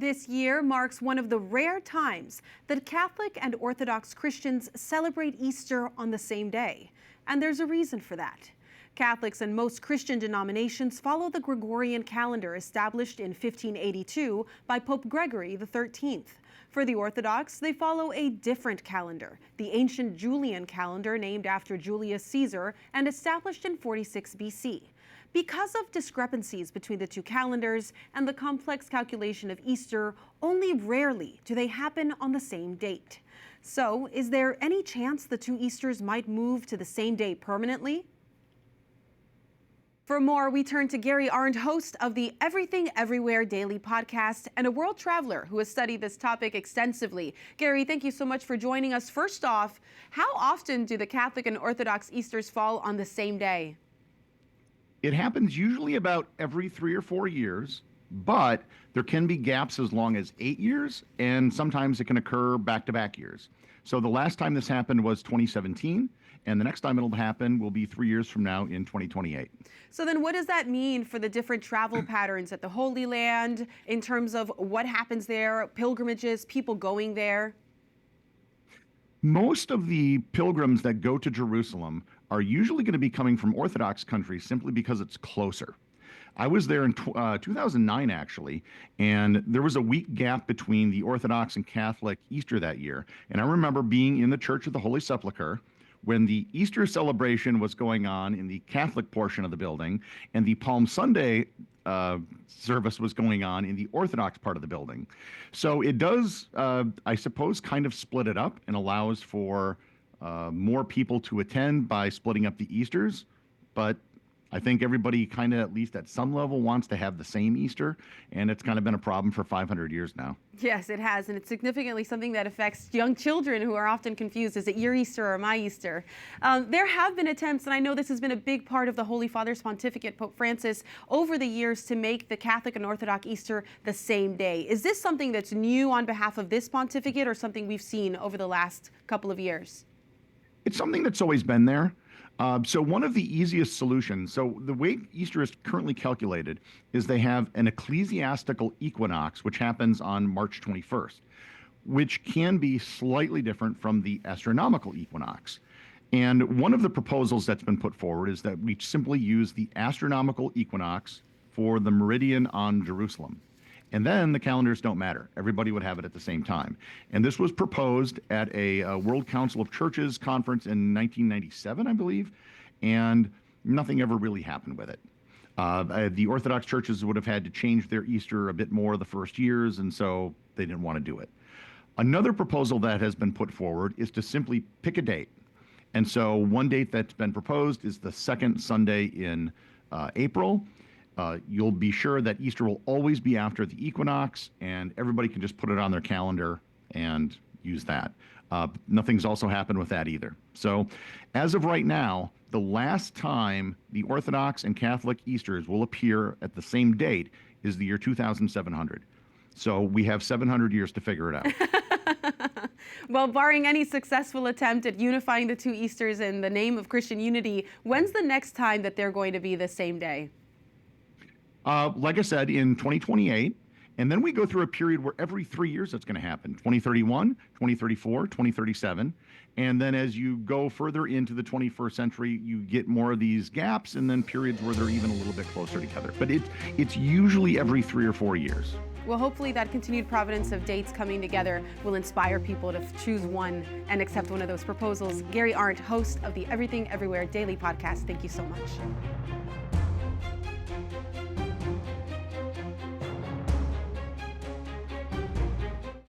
This year marks one of the rare times that Catholic and Orthodox Christians celebrate Easter on the same day. And there's a reason for that. Catholics and most Christian denominations follow the Gregorian calendar established in 1582 by Pope Gregory XIII. For the Orthodox, they follow a different calendar, the ancient Julian calendar named after Julius Caesar and established in 46 BC. Because of discrepancies between the two calendars and the complex calculation of Easter, only rarely do they happen on the same date. So, is there any chance the two Easters might move to the same day permanently? For more, we turn to Gary Arndt, host of the Everything Everywhere Daily podcast and a world traveler who has studied this topic extensively. Gary, thank you so much for joining us. First off, how often do the Catholic and Orthodox Easters fall on the same day? It happens usually about every 3 or 4 years, but there can be gaps as long as 8 years, and sometimes it can occur back-to-back years. So the last time this happened was 2017, and the next time it'll happen will be 3 years from now in 2028. So then what does that mean for the different travel patterns at the Holy Land in terms of what happens there, pilgrimages, people going there? Most of the pilgrims that go to Jerusalem are usually going to be coming from Orthodox countries simply because it's closer. I was there in 2009, actually, and there was a week gap between the Orthodox and Catholic Easter that year. And I remember being in the Church of the Holy Sepulchre when the Easter celebration was going on in the Catholic portion of the building, and the Palm Sunday service was going on in the Orthodox part of the building. So it does, I suppose, kind of split it up and allows for more people to attend by splitting up the Easters. But I think everybody kind of, at least at some level, wants to have the same Easter, and it's kind of been a problem for 500 years now. Yes, it has, and it's significantly something that affects young children who are often confused. Is it your Easter or my Easter? There have been attempts, and I know this has been a big part of the Holy Father's pontificate, Pope Francis, over the years to make the Catholic and Orthodox Easter the same day. Is this something that's new on behalf of this pontificate or something we've seen over the last couple of years? It's something that's always been there. So one of the easiest solutions, so the way Easter is currently calculated is they have an ecclesiastical equinox, which happens on March 21st, which can be slightly different from the astronomical equinox. And one of the proposals that's been put forward is that we simply use the astronomical equinox for the meridian on Jerusalem. And then the calendars don't matter. Everybody would have it at the same time. And this was proposed at a World Council of Churches conference in 1997, I believe, and nothing ever really happened with it. The Orthodox churches would have had to change their Easter a bit more the first years, and so they didn't want to do it. Another proposal that has been put forward is to simply pick a date. And so one date that's been proposed is the second Sunday in April. You'll be sure that Easter will always be after the equinox, and everybody can just put it on their calendar and use that. Nothing's also happened with that either. So as of right now, the last time the Orthodox and Catholic Easters will appear at the same date is the year 2700. So we have 700 years to figure it out. Well, barring any successful attempt at unifying the two Easters in the name of Christian unity, when's the next time that they're going to be the same day? Like I said, in 2028, and then we go through a period where every 3 years it's going to happen, 2031, 2034, 2037. And then as you go further into the 21st century, you get more of these gaps and then periods where they're even a little bit closer together. But it's usually every 3 or 4 years. Well, hopefully that continued providence of dates coming together will inspire people to choose one and accept one of those proposals. Gary Arndt, host of the Everything Everywhere Daily podcast, thank you so much.